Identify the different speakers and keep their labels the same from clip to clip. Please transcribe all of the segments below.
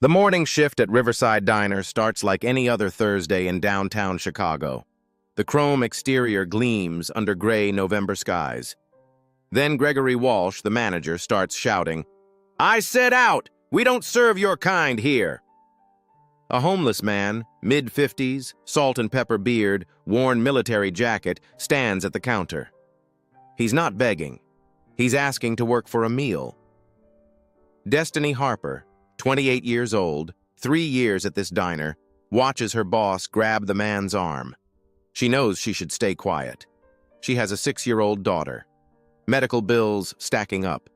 Speaker 1: The morning shift at Riverside Diner starts like any other Thursday in downtown Chicago. The chrome exterior gleams under gray November skies. Then Gregory Walsh, the manager, starts shouting, "I said out! We don't serve your kind here!" A homeless man, mid-50s, salt and pepper beard, worn military jacket, stands at the counter. He's not begging. He's asking to work for a meal. Destiny Harper, 28 years old, 3 years at this diner, watches her boss grab the man's arm. She knows she should stay quiet. She has a 6-year-old daughter. Medical bills stacking up.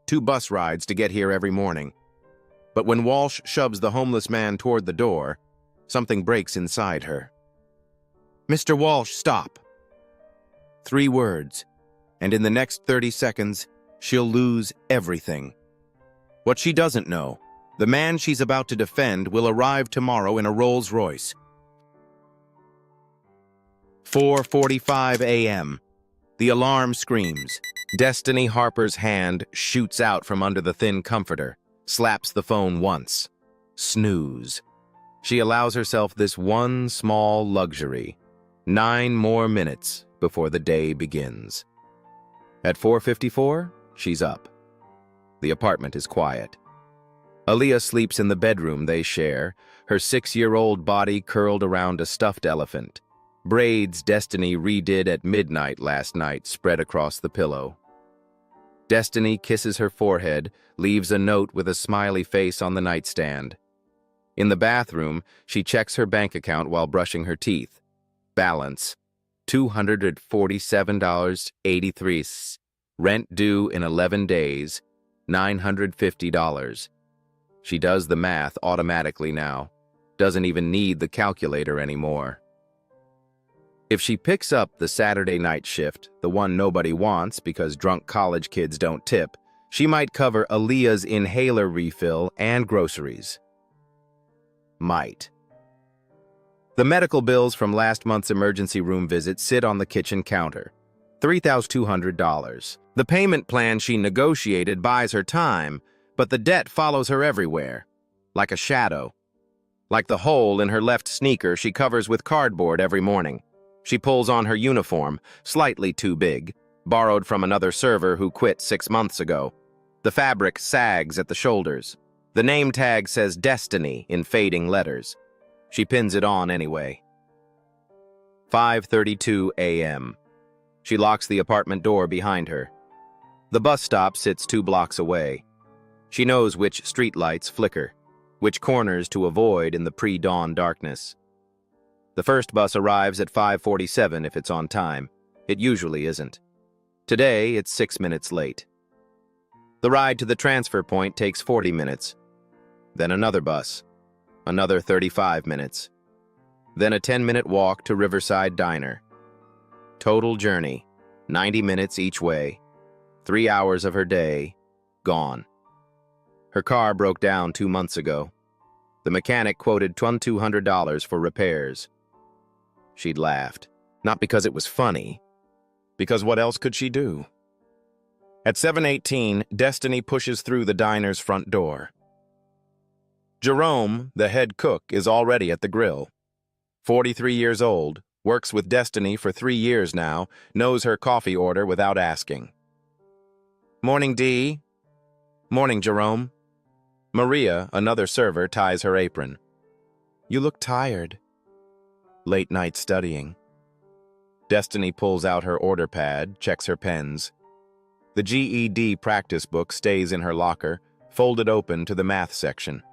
Speaker 1: 2 bus rides to get here every morning. But when Walsh shoves the homeless man toward the door, something breaks inside her. "Mr. Walsh, stop." 3 words, and in the next 30 seconds, she'll lose everything. What she doesn't know, the man she's about to defend will arrive tomorrow in a Rolls Royce. 4:45 a.m. The alarm screams. Destiny Harper's hand shoots out from under the thin comforter, slaps the phone once. Snooze. She allows herself this one small luxury. 9 more minutes before the day begins. At 4:54, she's up. The apartment is quiet. Aaliyah sleeps in the bedroom they share, her 6-year-old body curled around a stuffed elephant. Braids Destiny redid at midnight last night spread across the pillow. Destiny kisses her forehead, leaves a note with a smiley face on the nightstand. In the bathroom, she checks her bank account while brushing her teeth. Balance, $247.83. Rent due in 11 days, $950. She does the math automatically now. Doesn't even need the calculator anymore. If she picks up the Saturday night shift, the one nobody wants because drunk college kids don't tip, she might cover Aaliyah's inhaler refill and groceries. Might. The medical bills from last month's emergency room visit sit on the kitchen counter. $3,200. The payment plan she negotiated buys her time, but the debt follows her everywhere, like a shadow. Like the hole in her left sneaker she covers with cardboard every morning. She pulls on her uniform, slightly too big, borrowed from another server who quit 6 months ago. The fabric sags at the shoulders. The name tag says Destiny in fading letters. She pins it on anyway. 5:32 a.m. She locks the apartment door behind her. The bus stop sits 2 blocks away. She knows which streetlights flicker, which corners to avoid in the pre-dawn darkness. The first bus arrives at 5:47 if it's on time. It usually isn't. Today, it's 6 minutes late. The ride to the transfer point takes 40 minutes. Then another bus. Another 35 minutes. Then a 10-minute walk to Riverside Diner. Total journey, 90 minutes each way. 3 hours of her day, gone. Her car broke down 2 months ago. The mechanic quoted $2,200 for repairs. She'd laughed, not because it was funny, because what else could she do? At 7:18, Destiny pushes through the diner's front door. Jerome, the head cook, is already at the grill. 43 years old, works with Destiny for 3 years now, knows her coffee order without asking. "Morning, Dee." "Morning, Jerome." Maria, another server, ties her apron. "You look tired." "Late night studying." Destiny pulls out her order pad, checks her pens. The GED practice book stays in her locker, folded open to the math section.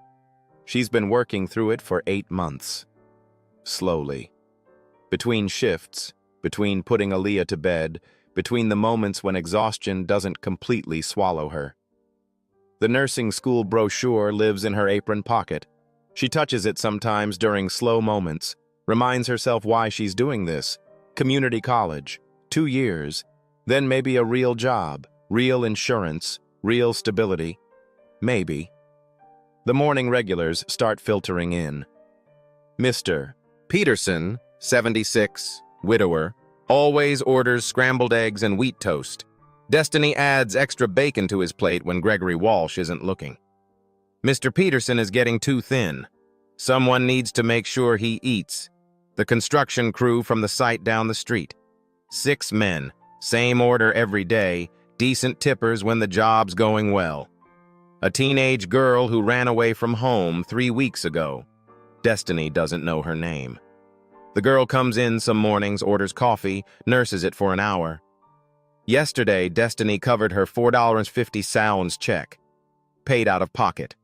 Speaker 1: She's been working through it for 8 months. Slowly. Between shifts, between putting Aaliyah to bed, between the moments when exhaustion doesn't completely swallow her. The nursing school brochure lives in her apron pocket. She touches it sometimes during slow moments, reminds herself why she's doing this. Community college, 2 years, then maybe a real job, real insurance, real stability. Maybe. The morning regulars start filtering in. Mr. Peterson, 76, widower, always orders scrambled eggs and wheat toast. Destiny adds extra bacon to his plate when Gregory Walsh isn't looking. Mr. Peterson is getting too thin. Someone needs to make sure he eats. The construction crew from the site down the street. 6 men, same order every day, decent tippers when the job's going well. A teenage girl who ran away from home 3 weeks ago. Destiny doesn't know her name. The girl comes in some mornings, orders coffee, nurses it for an hour. Yesterday, Destiny covered her $4.50 check, paid out of pocket.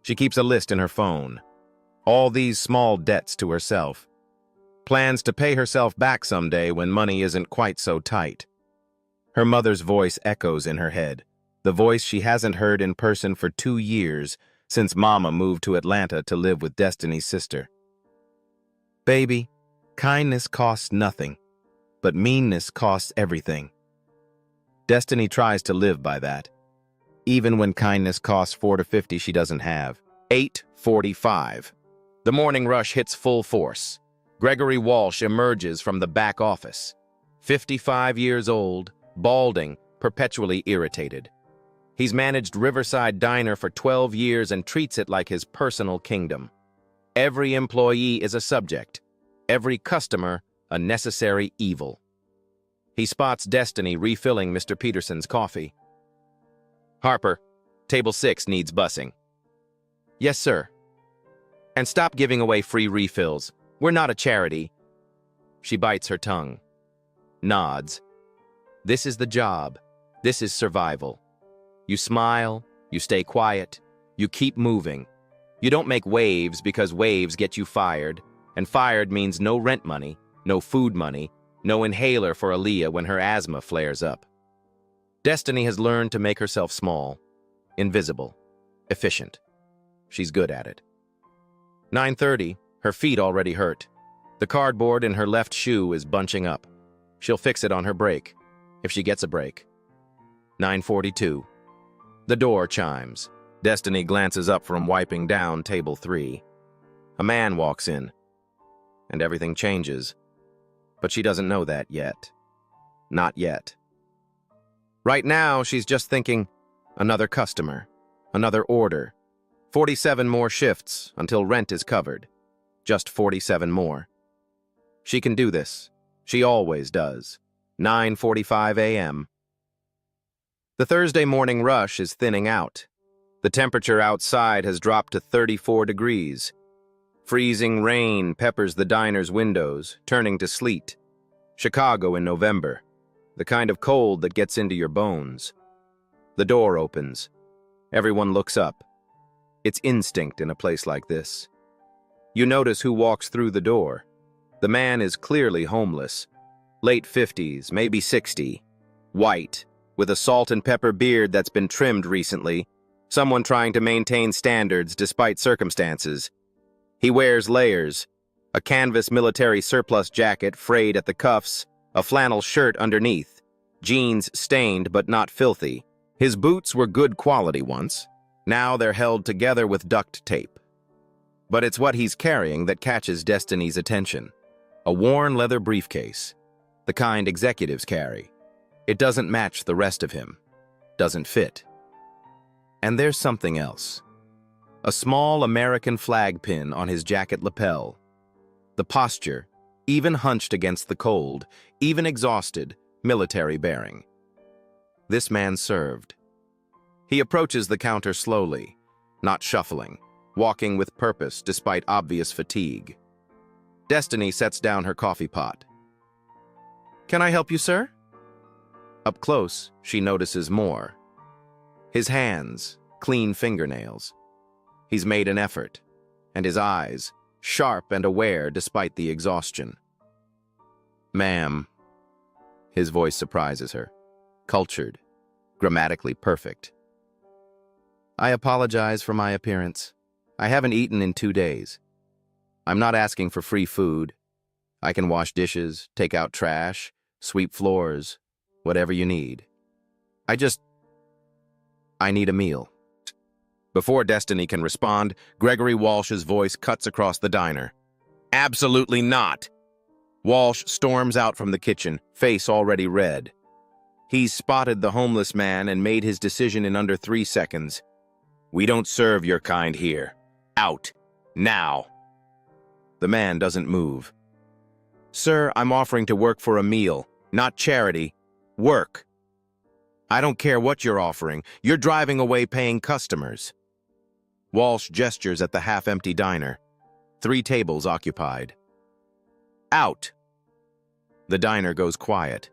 Speaker 1: She keeps a list in her phone. All these small debts to herself. Plans to pay herself back someday when money isn't quite so tight. Her mother's voice echoes in her head, the voice she hasn't heard in person for 2 years since Mama moved to Atlanta to live with Destiny's sister. Baby, kindness costs nothing, but meanness costs everything. Destiny tries to live by that, even when kindness costs $4.50 she doesn't have. 8:45. The morning rush hits full force. Gregory Walsh emerges from the back office. 55 years old, balding, perpetually irritated. He's managed Riverside Diner for 12 years and treats it like his personal kingdom. Every employee is a subject. Every customer, a necessary evil. He spots Destiny refilling Mr. Peterson's coffee. Harper, table 6 needs busing. Yes, sir. And stop giving away free refills. We're not a charity. She bites her tongue. Nods. This is the job. This is survival. You smile, you stay quiet, you keep moving. You don't make waves because waves get you fired, and fired means no rent money, no food money, no inhaler for Aaliyah when her asthma flares up. Destiny has learned to make herself small, invisible, efficient. She's good at it. 9:30, her feet already hurt. The cardboard in her left shoe is bunching up. She'll fix it on her break, if she gets a break. 9:42. The door chimes. Destiny glances up from wiping down table 3. A man walks in, and everything changes. But she doesn't know that yet. Not yet. Right now, she's just thinking, another customer, another order, 47 more shifts until rent is covered. Just 47 more. She can do this. She always does. 9:45 a.m. The Thursday morning rush is thinning out. The temperature outside has dropped to 34 degrees. Freezing rain peppers the diner's windows, turning to sleet. Chicago in November. The kind of cold that gets into your bones. The door opens. Everyone looks up. It's instinct in a place like this. You notice who walks through the door. The man is clearly homeless. Late 50s, maybe 60. White, with a salt and pepper beard that's been trimmed recently. Someone trying to maintain standards despite circumstances. He wears layers. A canvas military surplus jacket frayed at the cuffs, a flannel shirt underneath, jeans stained but not filthy. His boots were good quality once. Now they're held together with duct tape. But it's what he's carrying that catches Destiny's attention. A worn leather briefcase, the kind executives carry. It doesn't match the rest of him, doesn't fit. And there's something else. A small American flag pin on his jacket lapel. The posture, even hunched against the cold, even exhausted, military bearing. This man served. He approaches the counter slowly, not shuffling, walking with purpose despite obvious fatigue. Destiny sets down her coffee pot. Can I help you, sir? Up close, she notices more. His hands, clean fingernails. He's made an effort, and his eyes, sharp and aware despite the exhaustion. Ma'am. His voice surprises her. Cultured, grammatically perfect. I apologize for my appearance. I haven't eaten in 2 days. I'm not asking for free food. I can wash dishes, take out trash, sweep floors, whatever you need. I need a meal. Before Destiny can respond, Gregory Walsh's voice cuts across the diner. Absolutely not! Walsh storms out from the kitchen, face already red. He's spotted the homeless man and made his decision in under 3 seconds. We don't serve your kind here. Out. Now. The man doesn't move. Sir, I'm offering to work for a meal, not charity. Work. I don't care what you're offering. You're driving away paying customers. Walsh gestures at the half-empty diner. 3 tables occupied. Out. The diner goes quiet.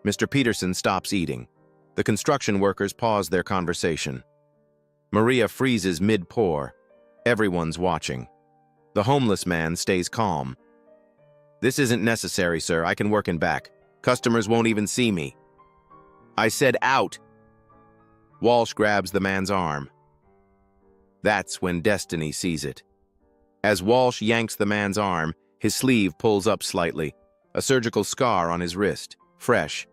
Speaker 1: Mr. Peterson stops eating. The construction workers pause their conversation. Maria freezes mid-pour. Everyone's watching. The homeless man stays calm. This isn't necessary, sir. I can work in back. Customers won't even see me. I said out. Walsh grabs the man's arm. That's when Destiny sees it. As Walsh yanks the man's arm, his sleeve pulls up slightly. A surgical scar on his wrist, fresh,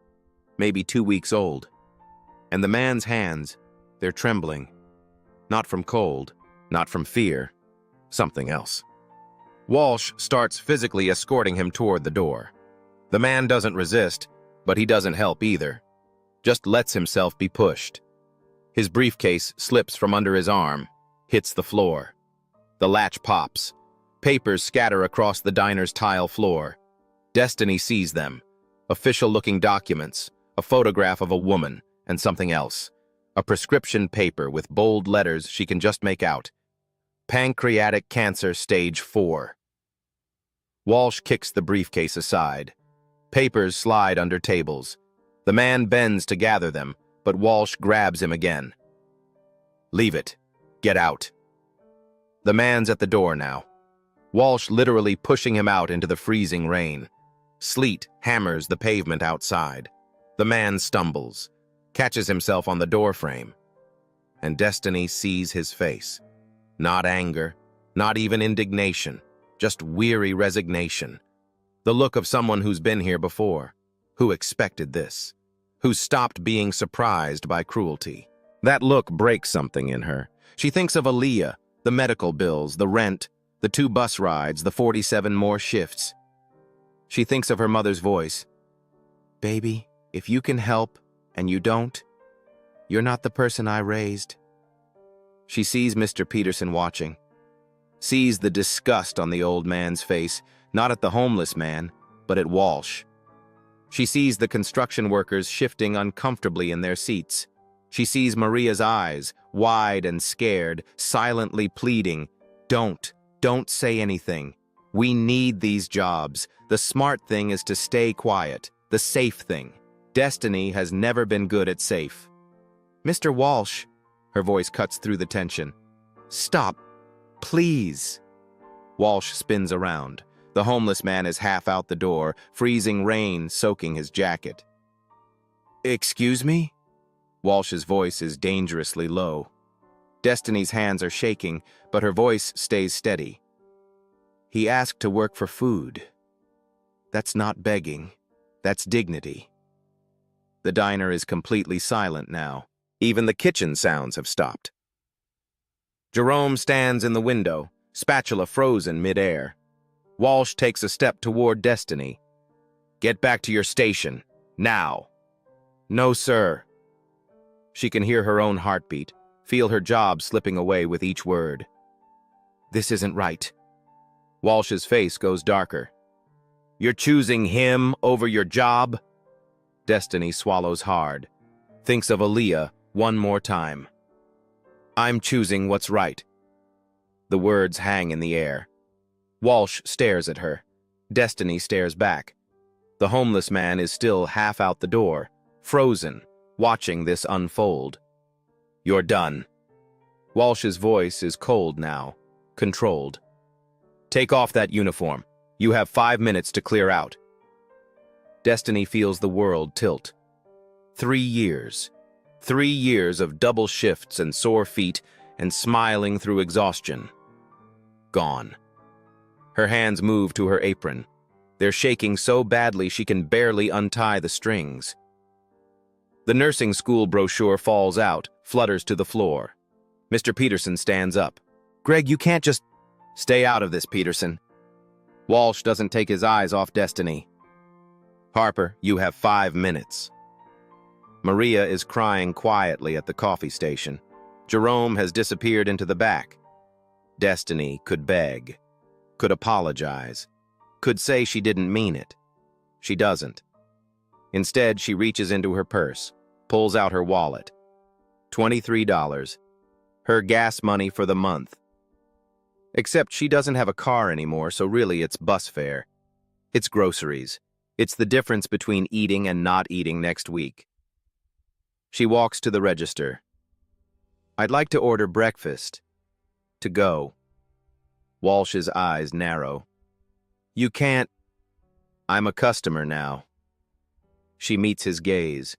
Speaker 1: maybe 2 weeks old. And the man's hands, they're trembling. Not from cold, not from fear, something else. Walsh starts physically escorting him toward the door. The man doesn't resist, but he doesn't help either. Just lets himself be pushed. His briefcase slips from under his arm, hits the floor. The latch pops. Papers scatter across the diner's tile floor. Destiny sees them. Official-looking documents, a photograph of a woman, and something else. A prescription paper with bold letters she can just make out. Pancreatic cancer stage 4. Walsh kicks the briefcase aside. Papers slide under tables. The man bends to gather them, but Walsh grabs him again. Leave it. Get out. The man's at the door now. Walsh literally pushing him out into the freezing rain. Sleet hammers the pavement outside. The man stumbles, catches himself on the doorframe. And Destiny sees his face. Not anger, not even indignation, just weary resignation. The look of someone who's been here before, who expected this, who stopped being surprised by cruelty. That look breaks something in her. She thinks of Aaliyah, the medical bills, the rent, the 2 bus rides, the 47 more shifts. She thinks of her mother's voice. Baby, if you can help and you don't, you're not the person I raised. She sees Mr. Peterson watching, sees the disgust on the old man's face, not at the homeless man, but at Walsh. She sees the construction workers shifting uncomfortably in their seats. She sees Maria's eyes, wide and scared, silently pleading, Don't say anything. We need these jobs. The smart thing is to stay quiet, the safe thing. Destiny has never been good at safe. Mr. Walsh, her voice cuts through the tension. Stop, please. Walsh spins around. The homeless man is half out the door, freezing rain soaking his jacket. Excuse me? Walsh's voice is dangerously low. Destiny's hands are shaking, but her voice stays steady. He asked to work for food. That's not begging. That's dignity. The diner is completely silent now. Even the kitchen sounds have stopped. Jerome stands in the window, spatula frozen mid-air. Walsh takes a step toward Destiny. Get back to your station, now. No, sir. She can hear her own heartbeat, feel her job slipping away with each word. This isn't right. Walsh's face goes darker. You're choosing him over your job? Destiny swallows hard, thinks of Aaliyah one more time. I'm choosing what's right. The words hang in the air. Walsh stares at her. Destiny stares back. The homeless man is still half out the door, frozen, watching this unfold. You're done. Walsh's voice is cold now, controlled. Take off that uniform. You have 5 minutes to clear out. Destiny feels the world tilt. 3 years. 3 years of double shifts and sore feet and smiling through exhaustion. Gone. Her hands move to her apron. They're shaking so badly she can barely untie the strings. The nursing school brochure falls out, flutters to the floor. Mr. Peterson stands up. Greg, you can't just... Stay out of this, Peterson. Walsh doesn't take his eyes off Destiny. Harper, you have 5 minutes. Maria is crying quietly at the coffee station. Jerome has disappeared into the back. Destiny could beg, could apologize, could say she didn't mean it. She doesn't. Instead, she reaches into her purse, pulls out her wallet. $23. Her gas money for the month. Except she doesn't have a car anymore, so really it's bus fare. It's groceries. It's the difference between eating and not eating next week. She walks to the register. I'd like to order breakfast. To go. Walsh's eyes narrow. You can't. I'm a customer now. She meets his gaze.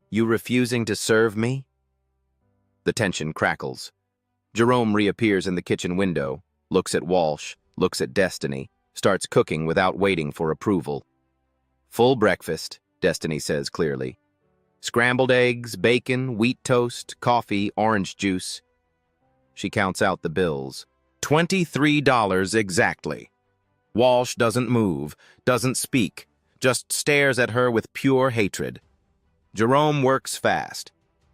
Speaker 1: You refusing to serve me? The tension crackles. Jerome reappears in the kitchen window, looks at Walsh, looks at Destiny, starts cooking without waiting for approval. Full breakfast, Destiny says clearly. Scrambled eggs, bacon, wheat toast, coffee, orange juice. She counts out the bills. $23 exactly. Walsh doesn't move, doesn't speak, just stares at her with pure hatred. Jerome works fast.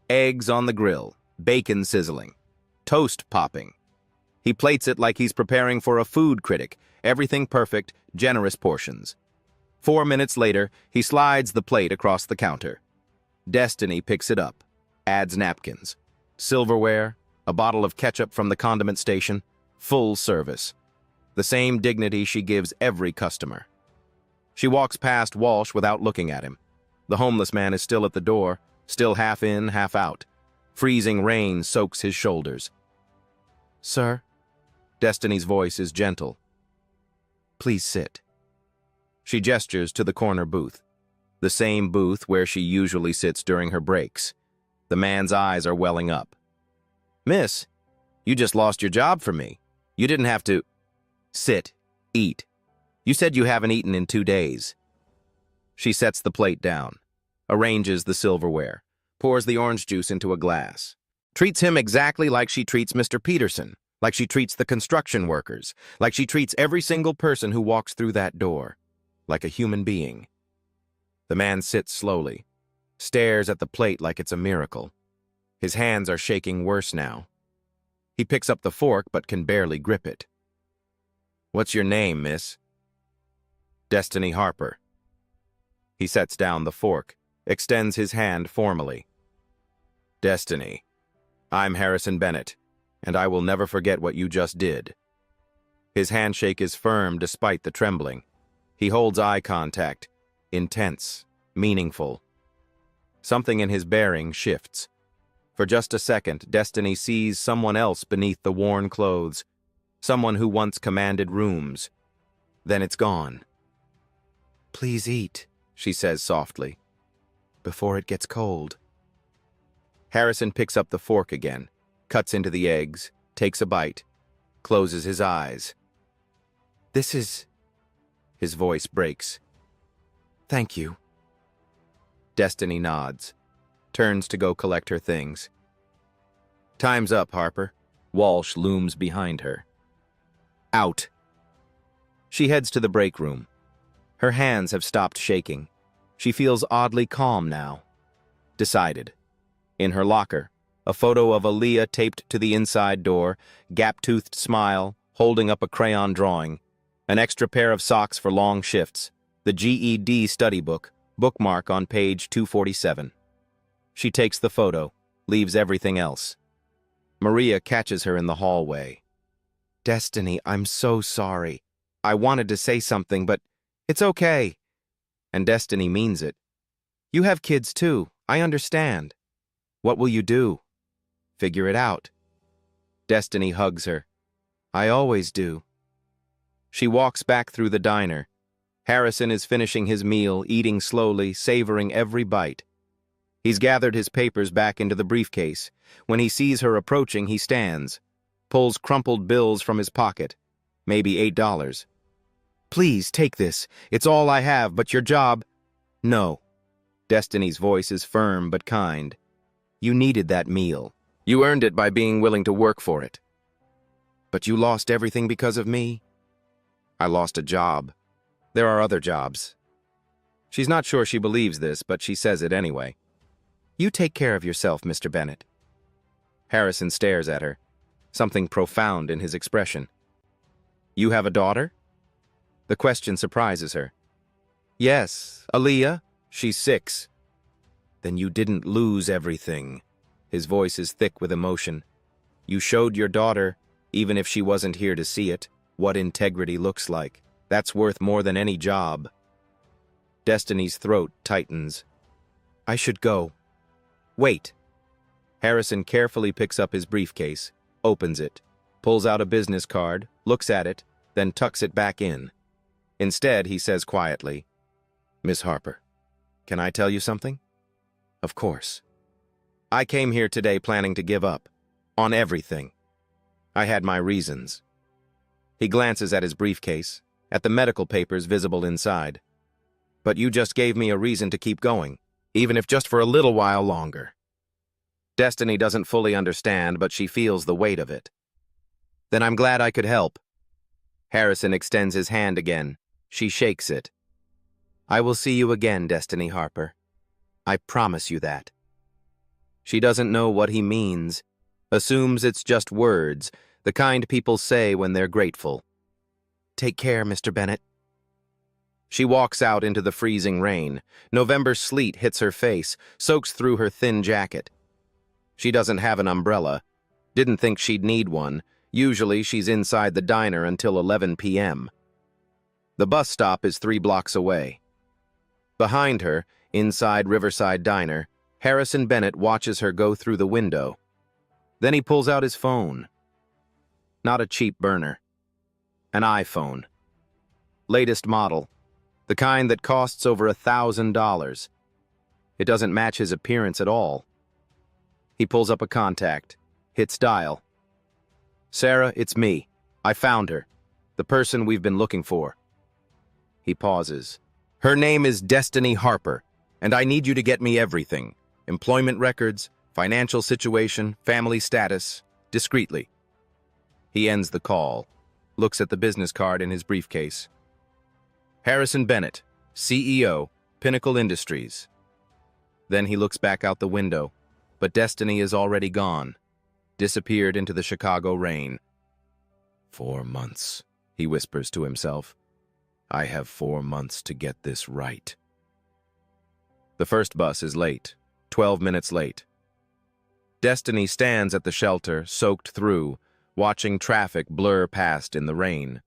Speaker 1: Eggs on the grill, bacon sizzling, toast popping. He plates it like he's preparing for a food critic, everything perfect, generous portions. 4 minutes later, he slides the plate across the counter. Destiny picks it up, adds napkins, silverware, a bottle of ketchup from the condiment station, full service. The same dignity she gives every customer. She walks past Walsh without looking at him. The homeless man is still at the door, still half in, half out. Freezing rain soaks his shoulders. Sir? Destiny's voice is gentle. Please sit. She gestures to the corner booth, the same booth where she usually sits during her breaks. The man's eyes are welling up. Miss, you just lost your job for me. You didn't have to... Sit. Eat. You said you haven't eaten in 2 days. She sets the plate down, arranges the silverware, pours the orange juice into a glass, treats him exactly like she treats Mr. Peterson, like she treats the construction workers, like she treats every single person who walks through that door, like a human being. The man sits slowly, stares at the plate like it's a miracle. His hands are shaking worse now. He picks up the fork but can barely grip it. What's your name, miss? Destiny Harper. He sets down the fork, extends his hand formally. Destiny, I'm Harrison Bennett, and I will never forget what you just did. His handshake is firm despite the trembling. He holds eye contact, intense, meaningful. Something in his bearing shifts. For just a second, Destiny sees someone else beneath the worn clothes, someone who once commanded rooms. Then it's gone. Please eat, she says softly, before it gets cold. Harrison picks up the fork again, cuts into the eggs, takes a bite, closes his eyes. This is... His voice breaks. Thank you. Destiny nods, turns to go collect her things. Time's up, Harper. Walsh looms behind her. Out. She heads to the break room. Her hands have stopped shaking. She feels oddly calm now. Decided. In her locker, a photo of Aaliyah taped to the inside door, gap-toothed smile, holding up a crayon drawing, an extra pair of socks for long shifts, the GED study book, bookmark on page 247. She takes the photo, leaves everything else. Maria catches her in the hallway. Destiny, I'm so sorry. I wanted to say something, but it's okay. And Destiny means it. You have kids too, I understand. What will you do? Figure it out. Destiny hugs her. I always do. She walks back through the diner. Harrison is finishing his meal, eating slowly, savoring every bite. He's gathered his papers back into the briefcase. When he sees her approaching, he stands, pulls crumpled bills from his pocket, maybe $8. Please, take this. It's all I have, but your job... No. Destiny's voice is firm but kind. You needed that meal. You earned it by being willing to work for it. But you lost everything because of me? I lost a job. There are other jobs. She's not sure she believes this, but she says it anyway. You take care of yourself, Mr. Bennett. Harrison stares at her, something profound in his expression. You have a daughter? The question surprises her. Yes, Aaliyah. She's 6. Then you didn't lose everything. His voice is thick with emotion. You showed your daughter, even if she wasn't here to see it, what integrity looks like. That's worth more than any job. Destiny's throat tightens. I should go. Wait. Harrison carefully picks up his briefcase, opens it, pulls out a business card, looks at it, then tucks it back in. Instead, he says quietly, Miss Harper, can I tell you something? Of course. I came here today planning to give up. On everything. I had my reasons. He glances at his briefcase, at the medical papers visible inside. But you just gave me a reason to keep going, even if just for a little while longer. Destiny doesn't fully understand, but she feels the weight of it. Then I'm glad I could help. Harrison extends his hand again. She shakes it. I will see you again, Destiny Harper. I promise you that. She doesn't know what he means, assumes it's just words, the kind people say when they're grateful. Take care, Mr. Bennett. She walks out into the freezing rain. November sleet hits her face, soaks through her thin jacket. She doesn't have an umbrella. Didn't think she'd need one. Usually she's inside the diner until 11 p.m. The bus stop is 3 blocks away. Behind her, inside Riverside Diner, Harrison Bennett watches her go through the window. Then he pulls out his phone. Not a cheap burner. An iPhone. Latest model. The kind that costs over $1,000. It doesn't match his appearance at all. He pulls up a contact, hits dial. Sarah, it's me. I found her. The person we've been looking for. He pauses. Her name is Destiny Harper, and I need you to get me everything. Employment records, financial situation, family status, discreetly. He ends the call, looks at the business card in his briefcase. Harrison Bennett, CEO, Pinnacle Industries. Then he looks back out the window, but Destiny is already gone, disappeared into the Chicago rain. 4 months, he whispers to himself. I have 4 months to get this right. The first bus is late, 12 minutes late. Destiny stands at the shelter, soaked through, watching traffic blur past in the rain.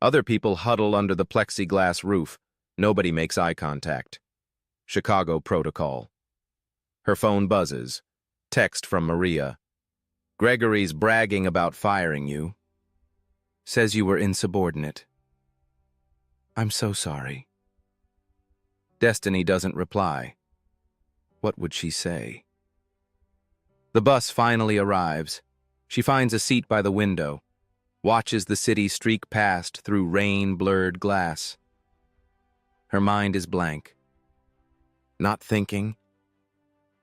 Speaker 1: Other people huddle under the plexiglass roof. Nobody makes eye contact. Chicago protocol. Her phone buzzes. Text from Maria. Gregory's bragging about firing you. Says you were insubordinate. I'm so sorry. Destiny doesn't reply. What would she say? The bus finally arrives. She finds a seat by the window, watches the city streak past through rain-blurred glass. Her mind is blank. Not thinking,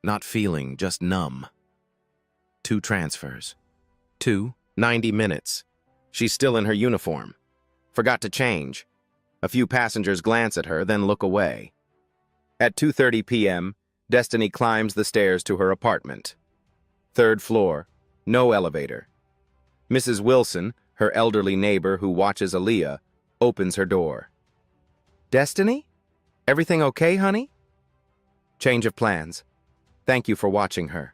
Speaker 1: not feeling, just numb. 2 transfers. 90 minutes. She's still in her uniform. Forgot to change. A few passengers glance at her, then look away. At 2:30 p.m., Destiny climbs the stairs to her apartment. 3rd floor, no elevator. Mrs. Wilson, her elderly neighbor who watches Aaliyah, opens her door. Destiny? Everything okay, honey? Change of plans. Thank you for watching her.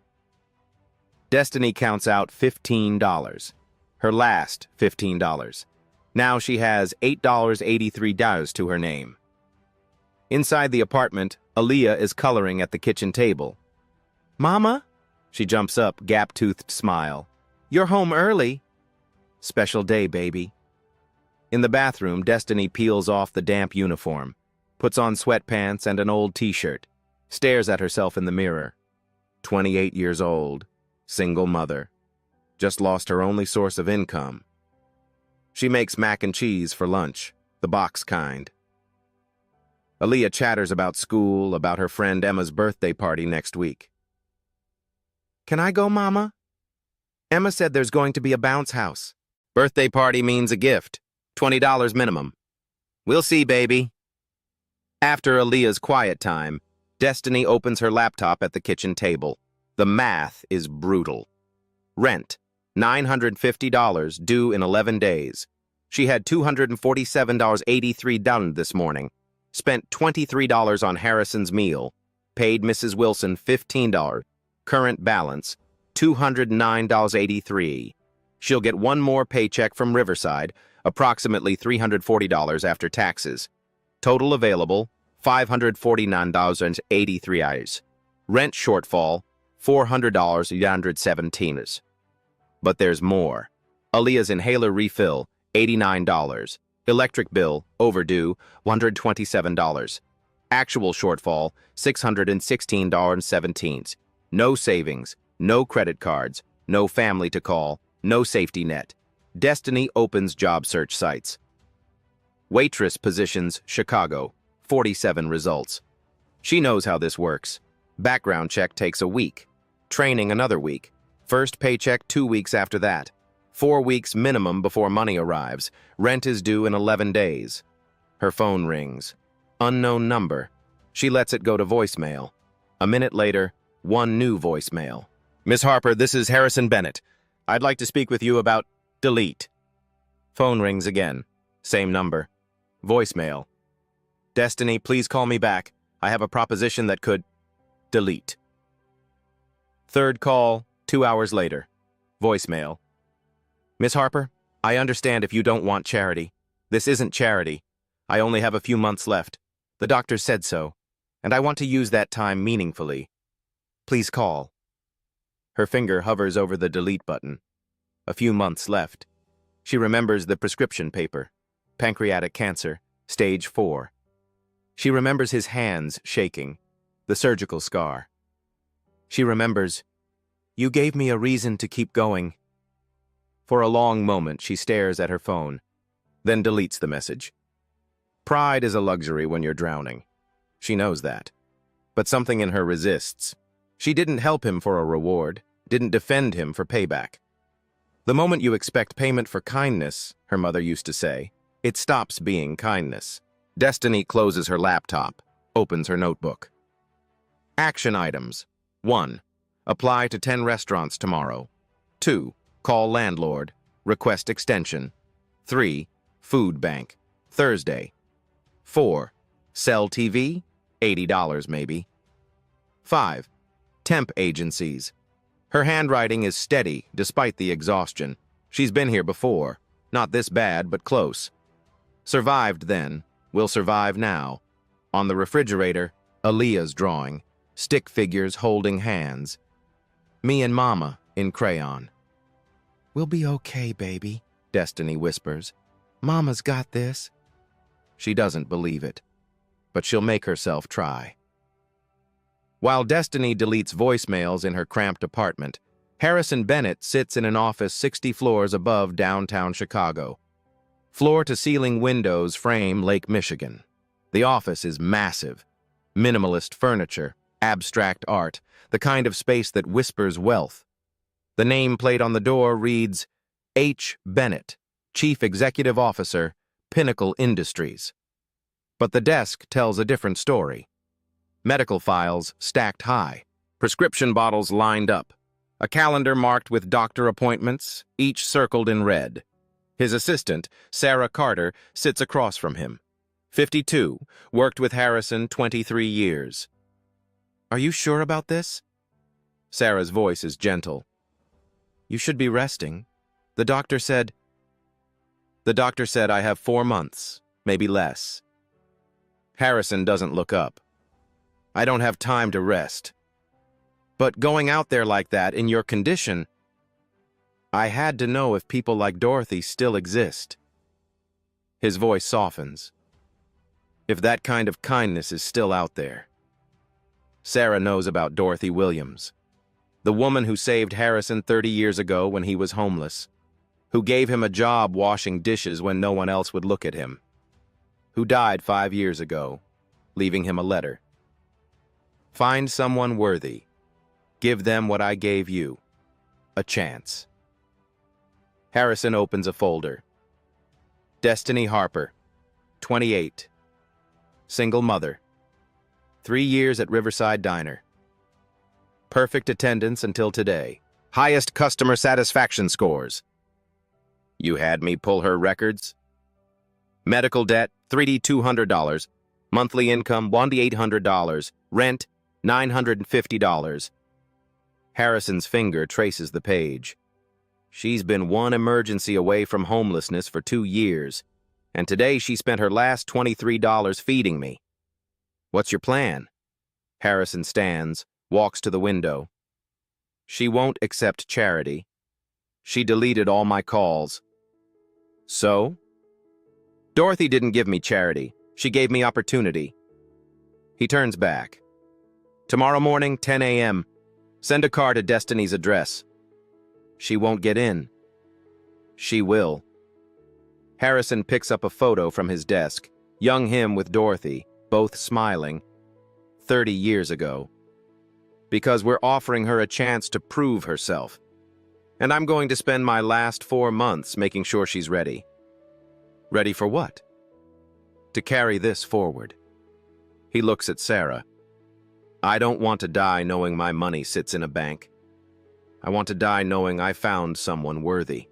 Speaker 1: Destiny counts out $15. Her last $15. Now she has $8.83 to her name. Inside the apartment, Aaliyah is coloring at the kitchen table. Mama? She jumps up, gap-toothed smile. You're home early. Special day, baby. In the bathroom, Destiny peels off the damp uniform, puts on sweatpants and an old t-shirt, stares at herself in the mirror. 28 years old, single mother, just lost her only source of income. She makes mac and cheese for lunch, the box kind. Aaliyah chatters about school, about her friend Emma's birthday party next week. Can I go, Mama? Emma said there's going to be a bounce house. Birthday party means a gift. $20 minimum. We'll see, baby. After Aaliyah's quiet time, Destiny opens her laptop at the kitchen table. The math is brutal. Rent, $950 due in 11 days. She had $247.83 done this morning. Spent $23 on Harrison's meal. Paid Mrs. Wilson $15. Current balance, $209.83. She'll get one more paycheck from Riverside, approximately $340 after taxes. Total available, $549.83. Rent shortfall, $400.17. But there's more. Aaliyah's inhaler refill, $89. Electric bill, overdue, $127. Actual shortfall, $616.17. No savings, no credit cards, no family to call, no safety net. Destiny opens job search sites. Waitress positions, Chicago, 47 results. She knows how this works. Background check takes a week. Training another week. First paycheck 2 weeks after that. 4 weeks minimum before money arrives. Rent is due in 11 days. Her phone rings. Unknown number. She lets it go to voicemail. A minute later, one new voicemail. Miss Harper, this is Harrison Bennett. I'd like to speak with you about delete. Phone rings again. Same number. Voicemail. Destiny, please call me back. I have a proposition that could delete. Third call, 2 hours later. Voicemail. Miss Harper, I understand if you don't want charity. This isn't charity. I only have a few months left. The doctor said so, and I want to use that time meaningfully. Please call. Her finger hovers over the delete button. A few months left. She remembers the prescription paper. Pancreatic cancer, stage 4. She remembers his hands shaking, the surgical scar. She remembers, you gave me a reason to keep going. For a long moment, she stares at her phone, then deletes the message. Pride is a luxury when you're drowning. She knows that. But something in her resists. She didn't help him for a reward, didn't defend him for payback. The moment you expect payment for kindness, her mother used to say, it stops being kindness. Destiny closes her laptop, opens her notebook. Action items. 1. Apply to 10 restaurants tomorrow. 2. Call landlord. Request extension. 3. Food bank. Thursday. 4. Sell TV. $80 maybe. 5. Temp agencies. Her handwriting is steady despite the exhaustion. She's been here before. Not this bad, but close. Survived then. Will survive now. On the refrigerator, Aaliyah's drawing. Stick figures holding hands. Me and Mama in crayon. We'll be okay, baby, Destiny whispers. Mama's got this. She doesn't believe it, but she'll make herself try. While Destiny deletes voicemails in her cramped apartment, Harrison Bennett sits in an office 60 floors above downtown Chicago. Floor-to-ceiling windows frame Lake Michigan. The office is massive. Minimalist furniture, abstract art, the kind of space that whispers wealth. The nameplate on the door reads, H. Bennett, Chief Executive Officer, Pinnacle Industries. But the desk tells a different story. Medical files stacked high, prescription bottles lined up, a calendar marked with doctor appointments, each circled in red. His assistant, Sarah Carter, sits across from him. 52, worked with Harrison 23 years. Are you sure about this? Sarah's voice is gentle. You should be resting. The doctor said I have 4 months, maybe less. Harrison doesn't look up. I don't have time to rest. But going out there like that in your condition, I had to know if people like Dorothy still exist. His voice softens. If that kind of kindness is still out there. Sarah knows about Dorothy Williams, the woman who saved Harrison 30 years ago when he was homeless, who gave him a job washing dishes when no one else would look at him, who died 5 years ago, leaving him a letter. Find someone worthy. Give them what I gave you. A chance. Harrison opens a folder. Destiny Harper, 28. Single mother. 3 years at Riverside Diner. Perfect attendance until today. Highest customer satisfaction scores. You had me pull her records? Medical debt, $3,200. Monthly income, $1,800. Rent, $950. Harrison's finger traces the page. She's been one emergency away from homelessness for 2 years, and today she spent her last $23 feeding me. What's your plan? Harrison stands, walks to the window. She won't accept charity. She deleted all my calls. So? Dorothy didn't give me charity. She gave me opportunity. He turns back. Tomorrow morning, 10 a.m. Send a car to Destiny's address. She won't get in. She will. Harrison picks up a photo from his desk. Young him with Dorothy, both smiling. 30 years ago. Because we're offering her a chance to prove herself. And I'm going to spend my last 4 months making sure she's ready. Ready for what? To carry this forward. He looks at Sarah. I don't want to die knowing my money sits in a bank. I want to die knowing I found someone worthy.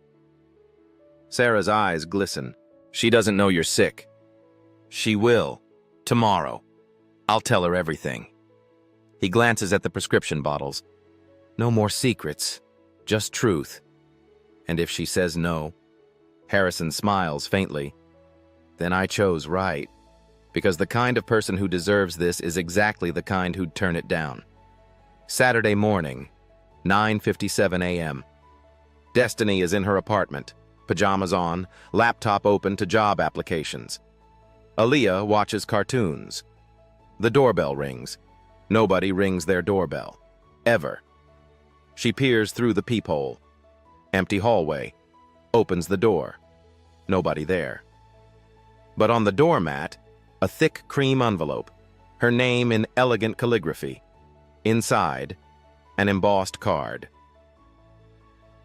Speaker 1: Sarah's eyes glisten. She doesn't know you're sick. She will. Tomorrow. I'll tell her everything. He glances at the prescription bottles. No more secrets. Just truth. And if she says no, Harrison smiles faintly. Then I chose right. Because the kind of person who deserves this is exactly the kind who'd turn it down. Saturday morning, 9:57 a.m. Destiny is in her apartment, pajamas on, laptop open to job applications. Aaliyah watches cartoons. The doorbell rings. Nobody rings their doorbell. Ever. She peers through the peephole. Empty hallway. Opens the door. Nobody there. But on the doormat, a thick cream envelope, her name in elegant calligraphy. Inside, an embossed card.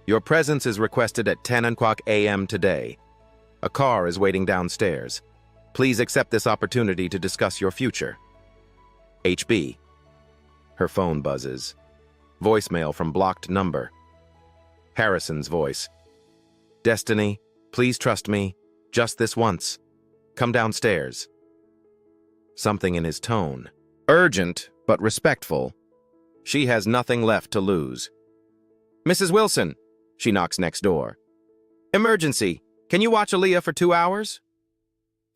Speaker 1: Your presence is requested at 10 o'clock a.m. today. A car is waiting downstairs. Please accept this opportunity to discuss your future. HB. Her phone buzzes. Voicemail from blocked number. Harrison's voice. Destiny, please trust me, just this once. Come downstairs. Something in his tone. Urgent, but respectful. She has nothing left to lose. Mrs. Wilson, she knocks next door. Emergency, can you watch Aaliyah for 2 hours?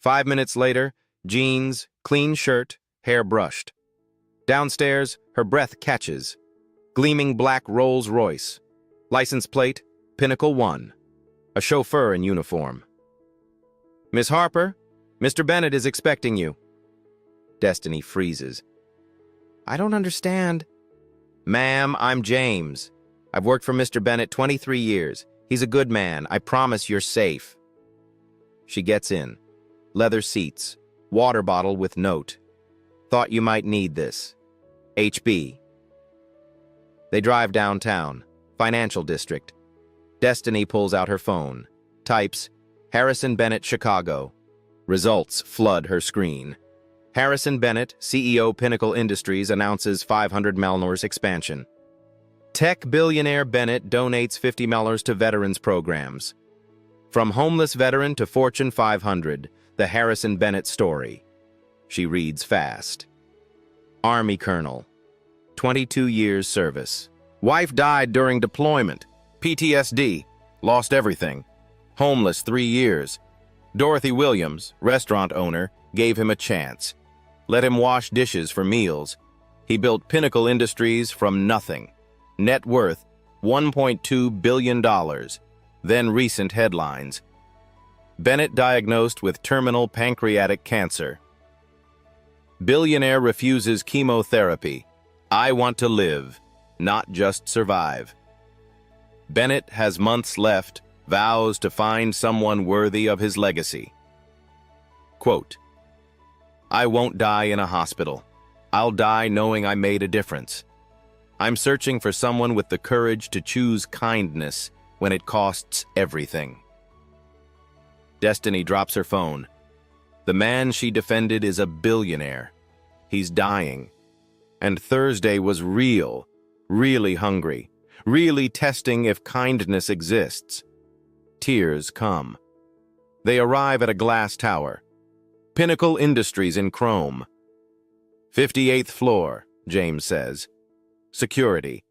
Speaker 1: 5 minutes later, jeans, clean shirt, hair brushed. Downstairs, her breath catches. Gleaming black Rolls Royce. License plate, Pinnacle 1. A chauffeur in uniform. Miss Harper, Mr. Bennett is expecting you. Destiny freezes. I don't understand. Ma'am, I'm James. I've worked for Mr. Bennett 23 years. He's a good man. I promise you're safe. She gets in. Leather seats. Water bottle with note. Thought you might need this. HB. They drive downtown. Financial district. Destiny pulls out her phone. Types, Harrison Bennett, Chicago. Results flood her screen. Harrison Bennett, CEO Pinnacle Industries, announces $500 million expansion. Tech billionaire Bennett donates $50 million to veterans programs. From homeless veteran to Fortune 500, the Harrison Bennett story. She reads fast. Army Colonel. 22 years service. Wife died during deployment. PTSD. Lost everything. Homeless 3 years. Dorothy Williams, restaurant owner, gave him a chance. Let him wash dishes for meals. He built Pinnacle Industries from nothing. Net worth, $1.2 billion. Then recent headlines. Bennett diagnosed with terminal pancreatic cancer. Billionaire refuses chemotherapy. I want to live, not just survive. Bennett has months left, vows to find someone worthy of his legacy. Quote, I won't die in a hospital. I'll die knowing I made a difference. I'm searching for someone with the courage to choose kindness when it costs everything. Destiny drops her phone. The man she defended is a billionaire. He's dying. And Thursday was real, really hungry. really testing if kindness exists. Tears come. They arrive at a glass tower. Pinnacle Industries in Chrome. 58th floor, James says. Security.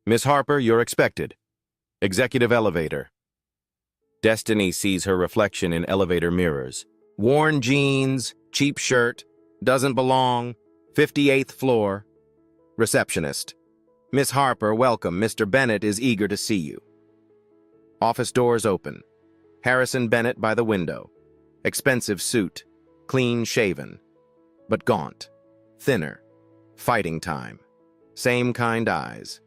Speaker 1: Miss Harper, you're expected. Executive elevator. Destiny sees her reflection in elevator mirrors. Worn jeans, cheap shirt, doesn't belong, 58th floor. Receptionist. Miss Harper, welcome. Mr. Bennett is eager to see you. Office doors open. Harrison Bennett by the window. Expensive suit, clean shaven, but gaunt, thinner, fighting time, same kind eyes.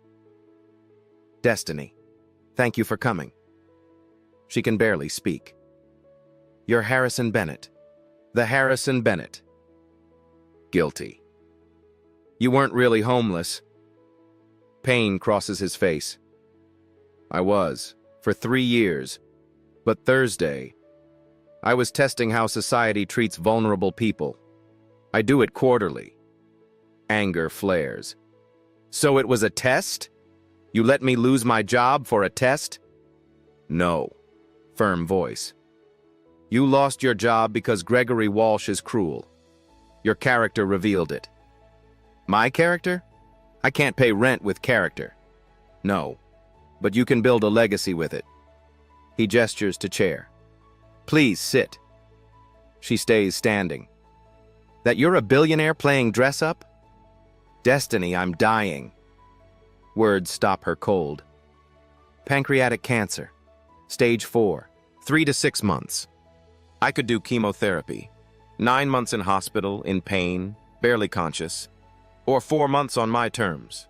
Speaker 1: Destiny, thank you for coming. She can barely speak. You're Harrison Bennett. The Harrison Bennett. Guilty. You weren't really homeless. Pain crosses his face. I was, for 3 years. But Thursday, I was testing how society treats vulnerable people. I do it quarterly. Anger flares. So it was a test? You let me lose my job for a test? No. Firm voice. You lost your job because Gregory Walsh is cruel. Your character revealed it. My character? I can't pay rent with character. No. But you can build a legacy with it. He gestures to chair. Please sit. She stays standing. That you're a billionaire playing dress-up? Destiny, I'm dying. Words stop her cold. Pancreatic cancer. Stage 4. 3 to 6 months. I could do chemotherapy. 9 months in hospital, in pain, barely conscious. Or 4 months on my terms.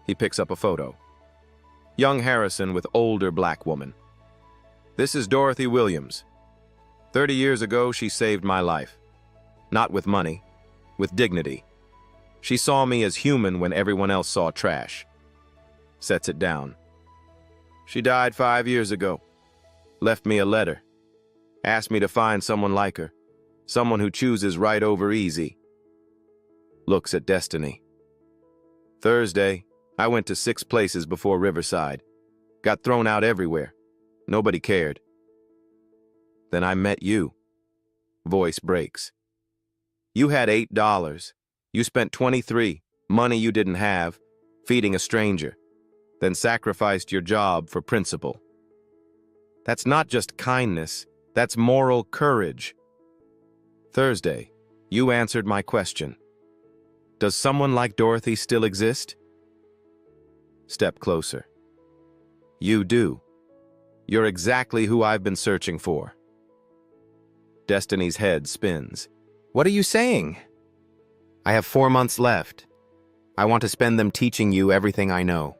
Speaker 1: He picks up a photo. Young Harrison with older black woman. This is Dorothy Williams. 30 years ago, she saved my life. Not with money, with dignity. She saw me as human when everyone else saw trash. Sets it down. She died 5 years ago. Left me a letter. Asked me to find someone like her. Someone who chooses right over easy. Looks at Destiny. Thursday, I went to 6 places before Riverside. Got thrown out everywhere. Nobody cared. Then I met you. Voice breaks. You had $8. You spent 23, money you didn't have, feeding a stranger, then sacrificed your job for principle. That's not just kindness, that's moral courage. Thursday, you answered my question. Does someone like Dorothy still exist? Step closer. You do. You're exactly who I've been searching for. Destiny's head spins. What are you saying? I have 4 months left. I want to spend them teaching you everything I know,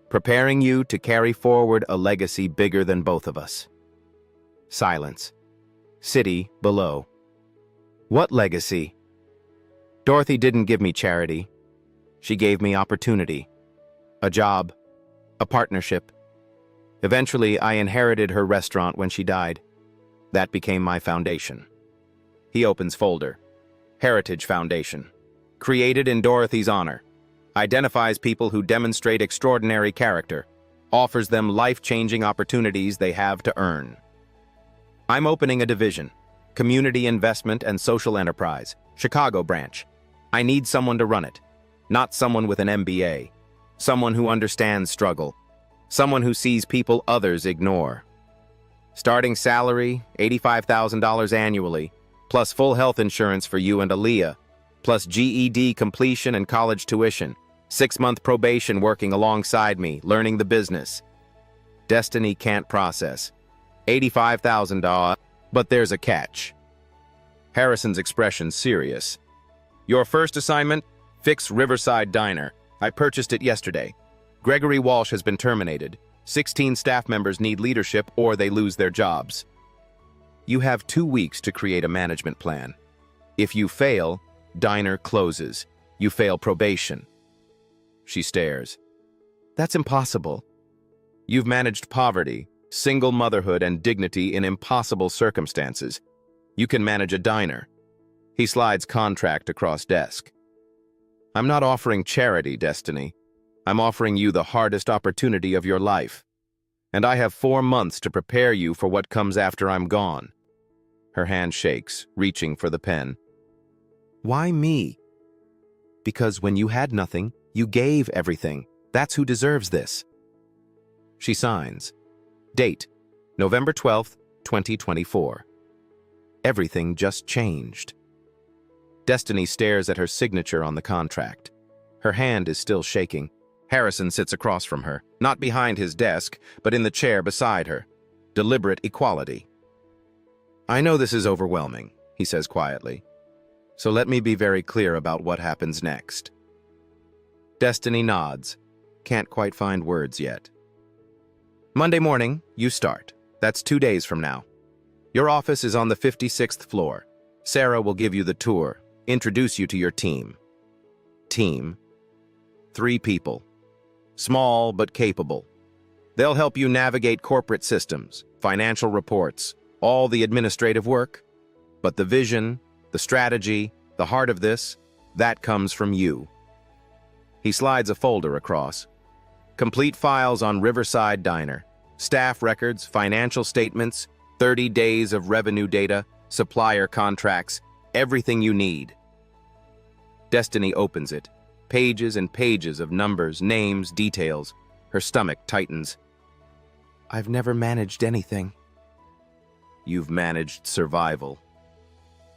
Speaker 1: preparing you to carry forward a legacy bigger than both of us. Silence. City below. What legacy? Dorothy didn't give me charity. She gave me opportunity. A job. A partnership. Eventually, I inherited her restaurant when she died. That became my foundation. He opens folder. Heritage Foundation. Created in Dorothy's honor. Identifies people who demonstrate extraordinary character. Offers them life-changing opportunities they have to earn. I'm opening a division. Community Investment and Social Enterprise. Chicago branch. I need someone to run it. Not someone with an MBA. Someone who understands struggle. Someone who sees people others ignore. Starting salary, $85,000 annually, plus full health insurance for you and Aaliyah, plus GED completion and college tuition, 6-month probation working alongside me, learning the business. Destiny can't process. $85,000, but there's a catch. Harrison's expression serious. Your first assignment? Fix Riverside Diner. I purchased it yesterday. Gregory Walsh has been terminated. 16 staff members need leadership or they lose their jobs. You have 2 weeks to create a management plan. If you fail, Diner closes. You fail probation. She stares. That's impossible. You've managed poverty, single motherhood, and dignity in impossible circumstances. You can manage a diner. He slides contract across desk. I'm not offering charity, Destiny. I'm offering you the hardest opportunity of your life, and I have 4 months to prepare you for what comes after I'm gone." Her hand shakes, reaching for the pen. "Why me?" "Because when you had nothing, you gave everything. That's who deserves this." She signs. Date: November 12th, 2024. Everything just changed. Destiny stares at her signature on the contract. Her hand is still shaking. Harrison sits across from her, not behind his desk, but in the chair beside her. Deliberate equality. "I know this is overwhelming," he says quietly. "So let me be very clear about what happens next." Destiny nods. Can't quite find words yet. "Monday morning, you start. That's 2 days from now. Your office is on the 56th floor. Sarah will give you the tour, introduce you to your team." Team? 3 people. Small but capable. They'll help you navigate corporate systems, financial reports, all the administrative work. But the vision, the strategy, the heart of this, that comes from you. He slides a folder across. Complete files on Riverside Diner, staff records, financial statements, 30 days of revenue data, supplier contracts, everything you need. Destiny opens it. Pages and pages of numbers, names, details. Her stomach tightens. "I've never managed anything." "You've managed survival."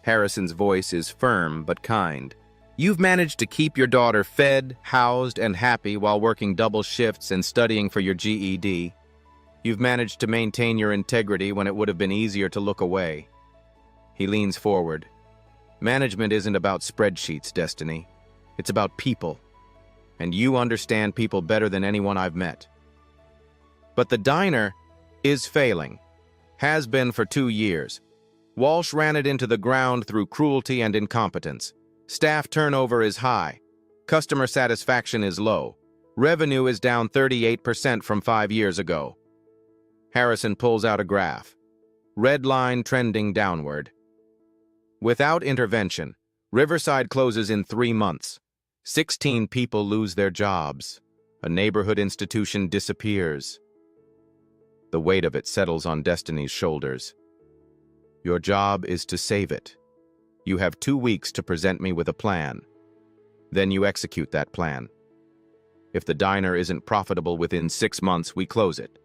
Speaker 1: Harrison's voice is firm but kind. "You've managed to keep your daughter fed, housed, and happy while working double shifts and studying for your GED. You've managed to maintain your integrity when it would have been easier to look away." He leans forward. "Management isn't about spreadsheets, Destiny. It's about people. And you understand people better than anyone I've met. But the diner is failing. Has been for 2 years. Walsh ran it into the ground through cruelty and incompetence. Staff turnover is high. Customer satisfaction is low. Revenue is down 38% from 5 years ago." Harrison pulls out a graph. Red line trending downward. "Without intervention, Riverside closes in 3 months. 16 people lose their jobs. A neighborhood institution disappears." The weight of it settles on Destiny's shoulders. "Your job is to save it. You have 2 weeks to present me with a plan. Then you execute that plan. If the diner isn't profitable within 6 months, we close it.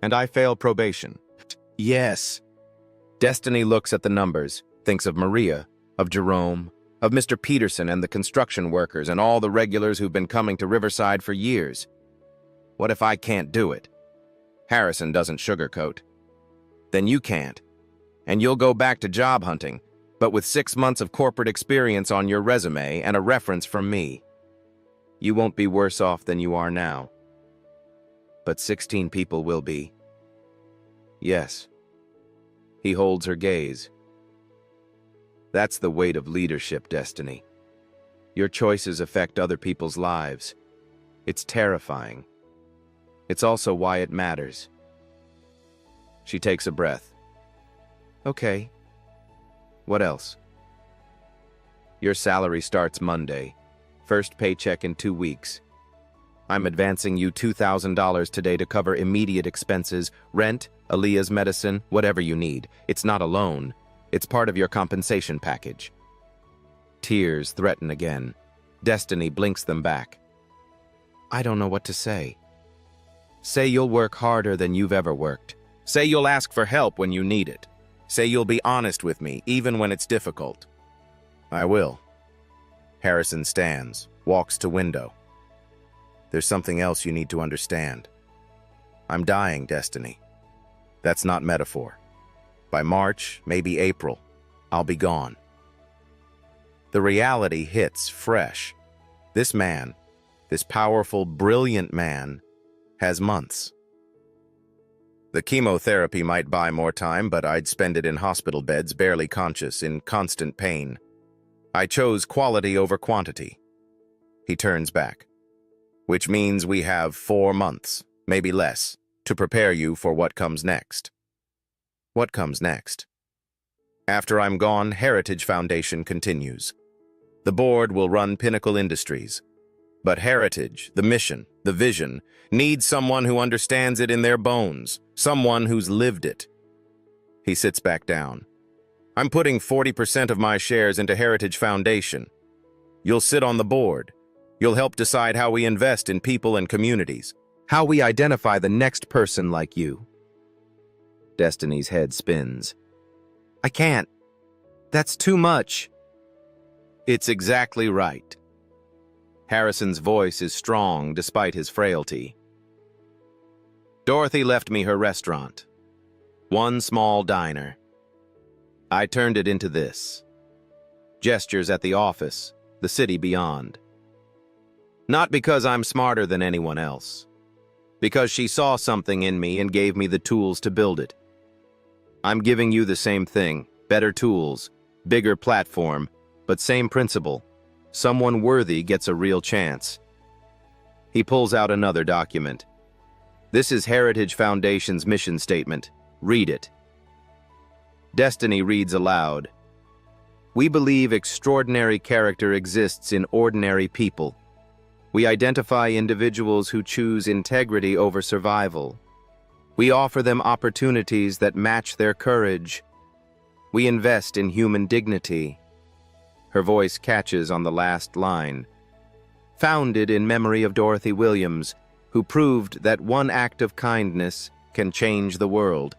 Speaker 1: And I fail probation." "Yes." Destiny looks at the numbers, thinks of Maria, of Jerome, of Mr. Peterson and the construction workers and all the regulars who've been coming to Riverside for years. "What if I can't do it?" Harrison doesn't sugarcoat. "Then you can't. And you'll go back to job hunting, but with 6 months of corporate experience on your resume and a reference from me. You won't be worse off than you are now. But 16 people will be." "Yes." He holds her gaze. "That's the weight of leadership, Destiny. Your choices affect other people's lives. It's terrifying. It's also why it matters." She takes a breath. "Okay. What else?" "Your salary starts Monday. First paycheck in 2 weeks. I'm advancing you $2,000 today to cover immediate expenses, rent, Aaliyah's medicine, whatever you need. It's not a loan. It's part of your compensation package." Tears threaten again. Destiny blinks them back. "I don't know what to say." "Say you'll work harder than you've ever worked. Say you'll ask for help when you need it. Say you'll be honest with me, even when it's difficult." "I will." Harrison stands, walks to window. "There's something else you need to understand. I'm dying, Destiny. That's not metaphor. By March, maybe April, I'll be gone." The reality hits fresh. This man, this powerful, brilliant man, has months. "The chemotherapy might buy more time, but I'd spend it in hospital beds, barely conscious, in constant pain. I chose quality over quantity." He turns back. "Which means we have 4 months, maybe less, to prepare you for what comes next." "What comes next?" "After I'm gone, Heritage Foundation continues. The board will run Pinnacle Industries. But heritage, the mission, the vision, needs someone who understands it in their bones, someone who's lived it. He sits back down. I'm putting 40% of my shares into Heritage Foundation. You'll sit on the board. You'll help decide how we invest in people and communities, how we identify the next person like you. Destiny's head spins. I can't. That's too much. It's exactly right. Harrison's voice is strong despite his frailty. Dorothy left me her restaurant. One small diner. I turned it into this. Gestures at the office, the city beyond. Not because I'm smarter than anyone else. Because she saw something in me and gave me the tools to build it. I'm giving you the same thing, better tools, bigger platform, but same principle. Someone worthy gets a real chance. He pulls out another document. This is Heritage Foundation's mission statement. Read it. Destiny reads aloud. We believe extraordinary character exists in ordinary people. We identify individuals who choose integrity over survival. We offer them opportunities that match their courage. We invest in human dignity. Her voice catches on the last line. Founded in memory of Dorothy Williams, who proved that one act of kindness can change the world.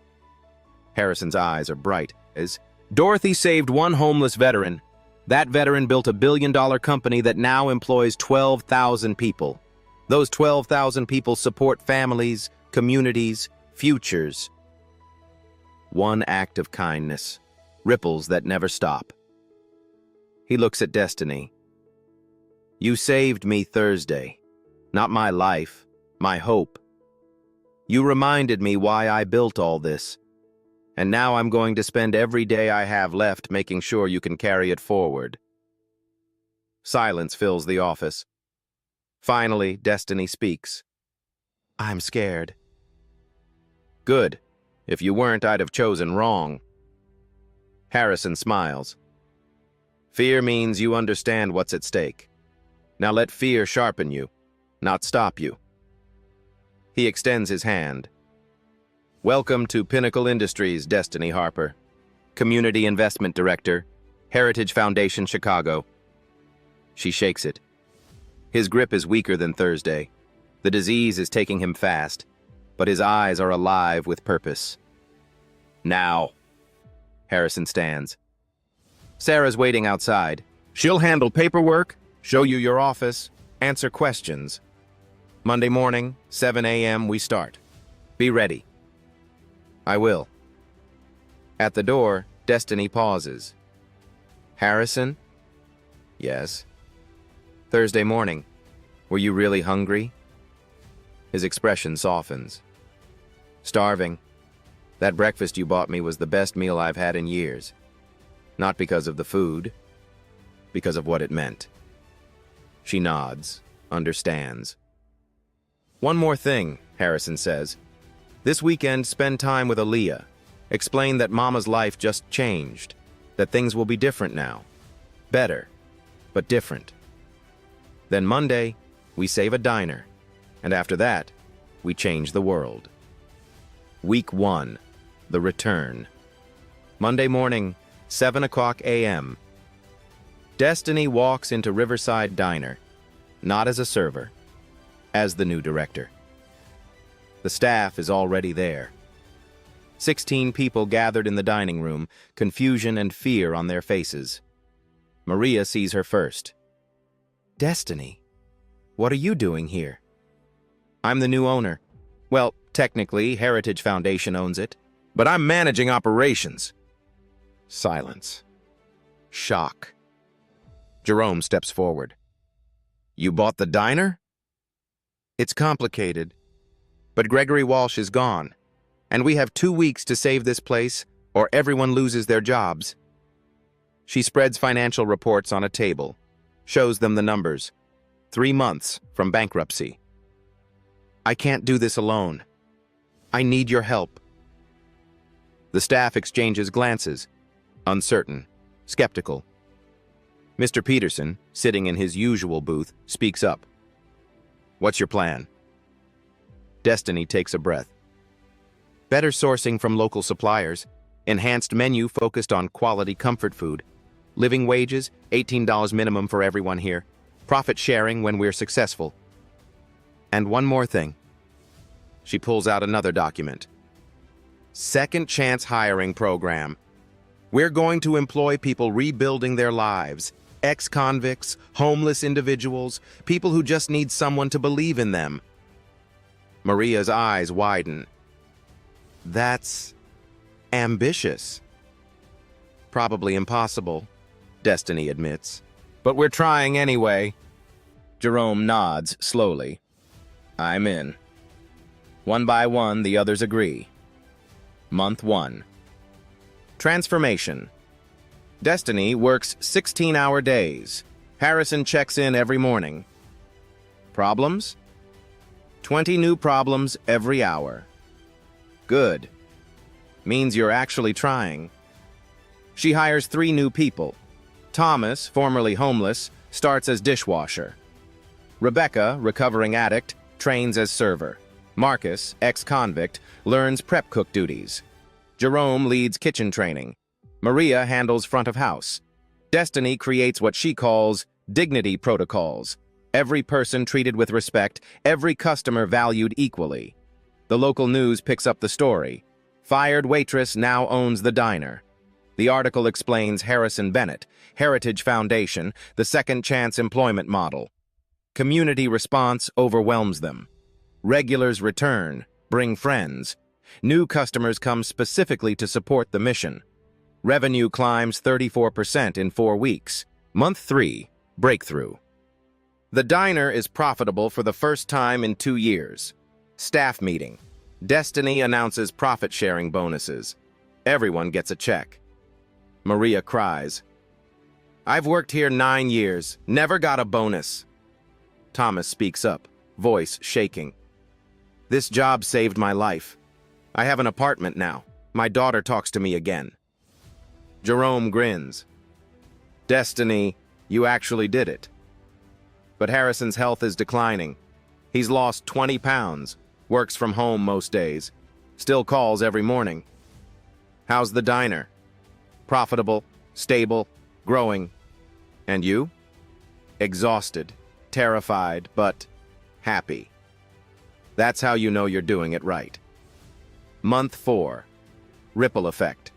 Speaker 1: Harrison's eyes are bright as Dorothy saved one homeless veteran. That veteran built a billion-dollar company that now employs 12,000 people. Those 12,000 people support families, communities, futures. One act of kindness. Ripples that never stop. He looks at Destiny. You saved me Thursday. Not my life, my hope. You reminded me why I built all this. And now I'm going to spend every day I have left making sure you can carry it forward. Silence fills the office. Finally, Destiny speaks. I'm scared. Good. If you weren't, I'd have chosen wrong. Harrison smiles. Fear means you understand what's at stake. Now let fear sharpen you, not stop you. He extends his hand. Welcome to Pinnacle Industries, Destiny Harper, Community Investment Director, Heritage Foundation, Chicago. She shakes it. His grip is weaker than Thursday. The disease is taking him fast, but his eyes are alive with purpose. Now. Harrison stands. Sarah's waiting outside. She'll handle paperwork, show you your office, answer questions. Monday morning, 7 a.m. we start. Be ready. I will. At the door, Destiny pauses. Harrison? Yes. Thursday morning. Were you really hungry? His expression softens. Starving. That breakfast you bought me was the best meal I've had in years. Not because of the food, because of what it meant. She nods, understands. One more thing, Harrison says. This weekend, spend time with Aaliyah. Explain that Mama's life just changed, that things will be different now. Better, but different. Then Monday, we save a diner, and after that, we change the world. Week 1, the return. Monday morning, 7 o'clock a.m. Destiny walks into Riverside Diner, not as a server, as the new director. The staff is already there. 16 people gathered in the dining room, confusion and fear on their faces. Maria sees her first. Destiny, what are you doing here? I'm the new owner. Well, technically, Heritage Foundation owns it, but I'm managing operations. Silence. Shock. Jerome steps forward. You bought the diner? It's complicated, but Gregory Walsh is gone, and we have 2 weeks to save this place or everyone loses their jobs. She spreads financial reports on a table, shows them the numbers. 3 months from bankruptcy. I can't do this alone. I need your help. The staff exchanges glances, uncertain, skeptical. Mr. Peterson, sitting in his usual booth, speaks up. What's your plan? Destiny takes a breath. Better sourcing from local suppliers, enhanced menu focused on quality comfort food, living wages, $18 minimum for everyone here, profit sharing when we're successful. And one more thing. She pulls out another document. Second chance hiring program. We're going to employ people rebuilding their lives, ex-convicts, homeless individuals, people who just need someone to believe in them. Maria's eyes widen. That's ambitious. Probably impossible, Destiny admits. But we're trying anyway. Jerome nods slowly. I'm in. One by one, the others agree. Month 1. Transformation. Destiny works 16-hour days. Harrison checks in every morning. Problems? 20 new problems every hour. Good. Means you're actually trying. She hires 3 new people. Thomas, formerly homeless, starts as dishwasher. Rebecca, recovering addict, trains as server. Marcus, ex-convict, learns prep cook duties. Jerome leads kitchen training. Maria handles front of house. Destiny creates what she calls dignity protocols. Every person treated with respect, every customer valued equally. The local news picks up the story. Fired waitress now owns the diner. The article explains Harrison Bennett, Heritage Foundation, the second chance employment model. Community response overwhelms them. Regulars return, bring friends. New customers come specifically to support the mission. Revenue climbs 34% in 4 weeks. Month 3, breakthrough. The diner is profitable for the first time in 2 years. Staff meeting. Destiny announces profit-sharing bonuses. Everyone gets a check. Maria cries. I've worked here 9 years, never got a bonus. Thomas speaks up, voice shaking. This job saved my life. I have an apartment now. My daughter talks to me again. Jerome grins. Destiny, you actually did it. But Harrison's health is declining. He's lost 20 pounds, works from home most days, still calls every morning. How's the diner? Profitable, stable, growing. And you? Exhausted, terrified, but happy. That's how you know you're doing it right. Month 4. Ripple effect.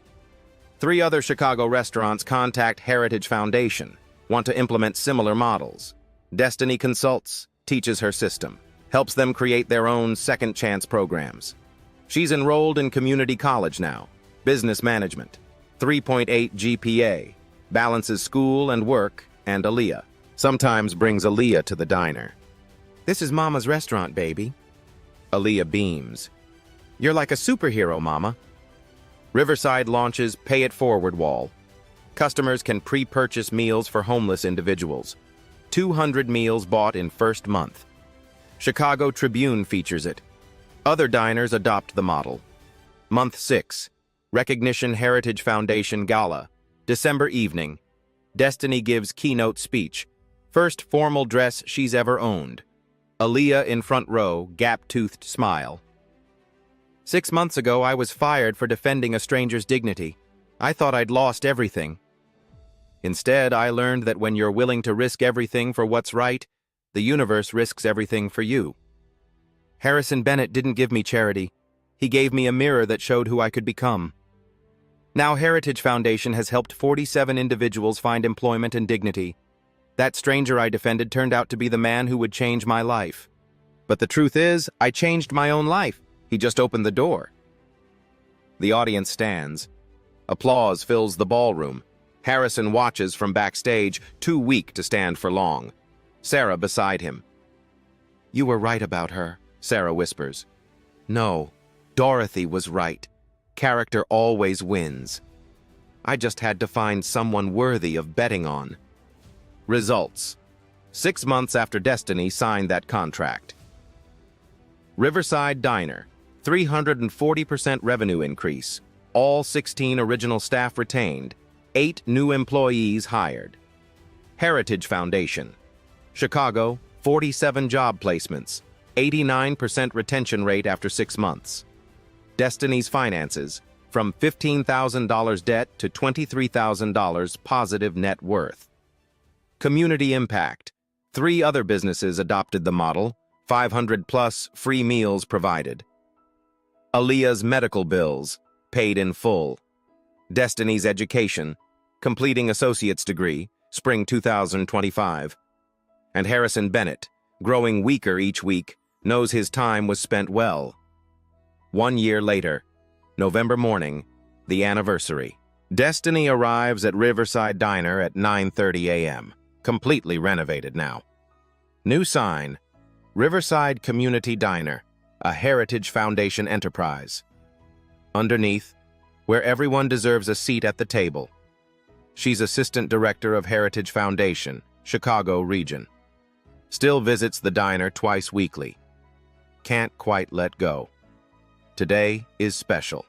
Speaker 1: 3 other Chicago restaurants contact Heritage Foundation, want to implement similar models. Destiny consults, teaches her system, helps them create their own second chance programs. She's enrolled in community college now, business management, 3.8 GPA, balances school and work, and Aaliyah. Sometimes brings Aaliyah to the diner. This is Mama's restaurant, baby. Aaliyah beams. You're like a superhero, Mama. Riverside launches Pay It Forward wall. Customers can pre-purchase meals for homeless individuals. 200 meals bought in first month. Chicago Tribune features it. Other diners adopt the model. Month 6. Recognition Heritage Foundation Gala. December evening. Destiny gives keynote speech. First formal dress she's ever owned. Aaliyah in front row, gap-toothed smile. 6 months ago, I was fired for defending a stranger's dignity. I thought I'd lost everything. Instead, I learned that when you're willing to risk everything for what's right, the universe risks everything for you. Harrison Bennett didn't give me charity. He gave me a mirror that showed who I could become. Now Heritage Foundation has helped 47 individuals find employment and dignity. That stranger I defended turned out to be the man who would change my life. But the truth is, I changed my own life. He just opened the door. The audience stands. Applause fills the ballroom. Harrison watches from backstage, too weak to stand for long. Sarah beside him. You were right about her, Sarah whispers. No, Dorothy was right. Character always wins. I just had to find someone worthy of betting on. Results. 6 months after Destiny signed that contract. Riverside Diner, 340% revenue increase. All 16 original staff retained. 8 new employees hired. Heritage Foundation. Chicago, 47 job placements, 89% retention rate after 6 months. Destiny's finances, from $15,000 debt to $23,000 positive net worth. Community impact. 3 other businesses adopted the model, 500+ free meals provided. Aaliyah's medical bills, paid in full. Destiny's education, completing associate's degree, spring 2025. And Harrison Bennett, growing weaker each week, knows his time was spent well. 1 year later, November morning, the anniversary. Destiny arrives at Riverside Diner at 9:30 a.m., completely renovated now. New sign, Riverside Community Diner, a Heritage Foundation enterprise. Underneath, where everyone deserves a seat at the table. She's Assistant Director of Heritage Foundation, Chicago region. Still visits the diner twice weekly. Can't quite let go. Today is special.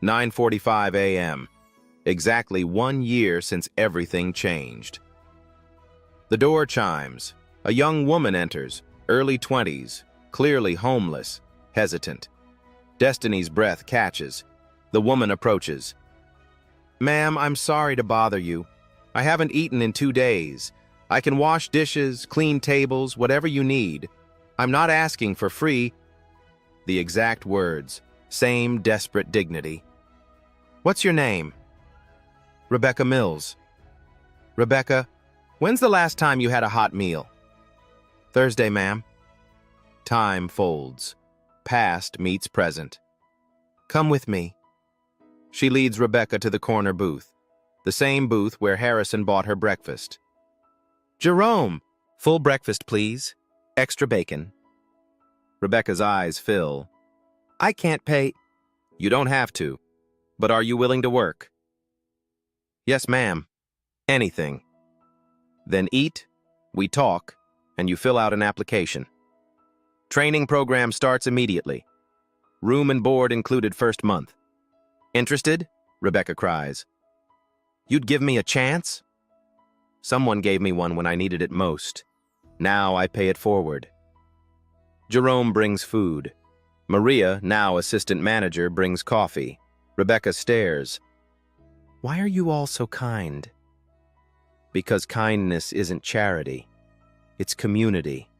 Speaker 1: 9:45 a.m. Exactly 1 year since everything changed. The door chimes. A young woman enters, early 20s, clearly homeless, hesitant. Destiny's breath catches. The woman approaches. "Ma'am, I'm sorry to bother you. I haven't eaten in 2 days. I can wash dishes, clean tables, whatever you need. I'm not asking for free." The exact words, same desperate dignity. "What's your name?" "Rebecca Mills." "Rebecca, when's the last time you had a hot meal?" "Thursday, ma'am." Time folds. Past meets present. "Come with me." She leads Rebecca to the corner booth, the same booth where Harrison bought her breakfast. "Jerome, full breakfast, please. Extra bacon." Rebecca's eyes fill. "I can't pay." "You don't have to. But are you willing to work?" "Yes, ma'am. Anything." "Then eat, we talk, and you fill out an application. Training program starts immediately. Room and board included first month." "Interested?" Rebecca cries. "You'd give me a chance?" "Someone gave me one when I needed it most. Now I pay it forward." Jerome brings food. Maria, now assistant manager, brings coffee. Rebecca stares. "Why are you all so kind?" "Because kindness isn't charity. It's community.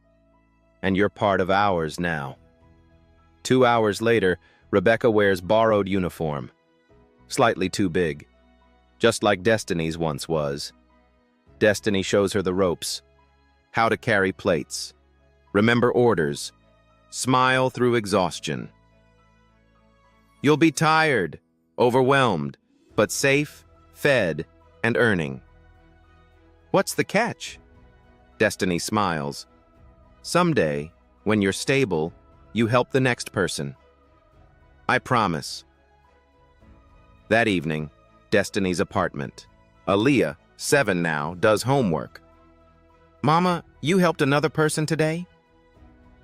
Speaker 1: And you're part of ours now." 2 hours later, Rebecca wears borrowed uniform. Slightly too big. Just like Destiny's once was. Destiny shows her the ropes. How to carry plates. Remember orders. Smile through exhaustion. You'll be tired, overwhelmed, but safe, fed, and earning. What's the catch? Destiny smiles. Someday, when you're stable, you help the next person. I promise. That evening, Destiny's apartment. Aaliyah, 7 now, does homework. Mama, you helped another person today?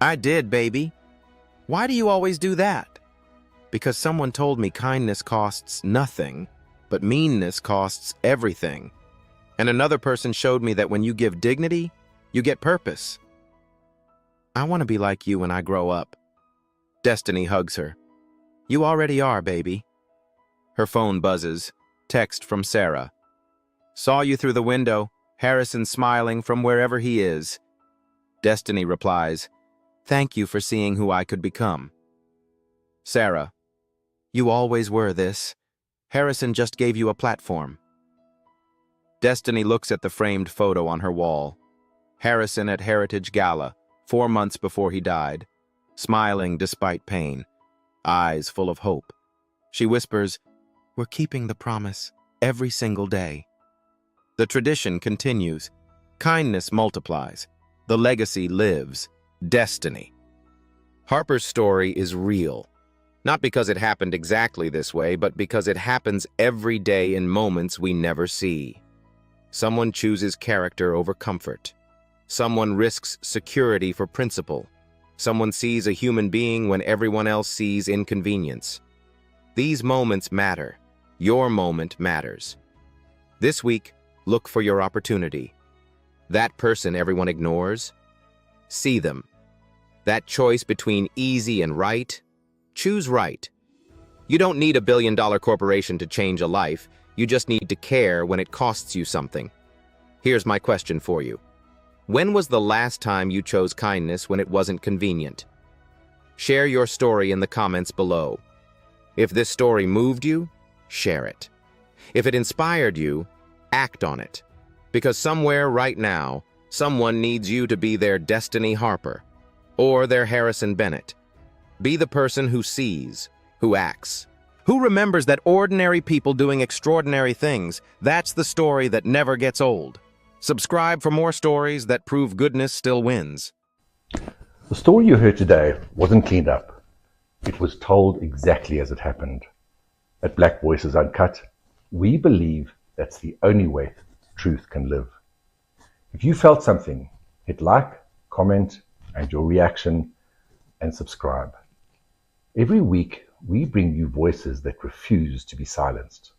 Speaker 1: I did, baby. Why do you always do that? Because someone told me kindness costs nothing, but meanness costs everything. And another person showed me that when you give dignity, you get purpose. I want to be like you when I grow up. Destiny hugs her. You already are, baby. Her phone buzzes. Text from Sarah. Saw you through the window, Harrison smiling from wherever he is. Destiny replies, Thank you for seeing who I could become. Sarah. You always were this. Harrison just gave you a platform. Destiny looks at the framed photo on her wall. Harrison at Heritage Gala, 4 months before he died, smiling despite pain, eyes full of hope. She whispers, We're keeping the promise every single day. The tradition continues. Kindness multiplies. The legacy lives. Destiny. Harper's story is real. Not because it happened exactly this way, but because it happens every day in moments we never see. Someone chooses character over comfort. Someone risks security for principle. Someone sees a human being when everyone else sees inconvenience. These moments matter. Your moment matters. This week, look for your opportunity. That person everyone ignores, See them. That choice between easy and right? Choose right. You don't need a billion-dollar corporation to change a life. You just need to care when it costs you something. Here's my question for you. When was the last time you chose kindness when it wasn't convenient? Share your story in the comments below. If this story moved you, share it. If it inspired you, act on it. Because somewhere right now, someone needs you to be their Destiny Harper or their Harrison Bennett. Be the person who sees, who acts, who remembers that ordinary people doing extraordinary things. That's the story that never gets old. Subscribe for more stories that prove goodness still wins.
Speaker 2: The story you heard today wasn't cleaned up. It was told exactly as it happened. At Black Voices Uncut, we believe that's the only way truth can live. If you felt something, hit like, comment, and your reaction, and subscribe. Every week, we bring you voices that refuse to be silenced.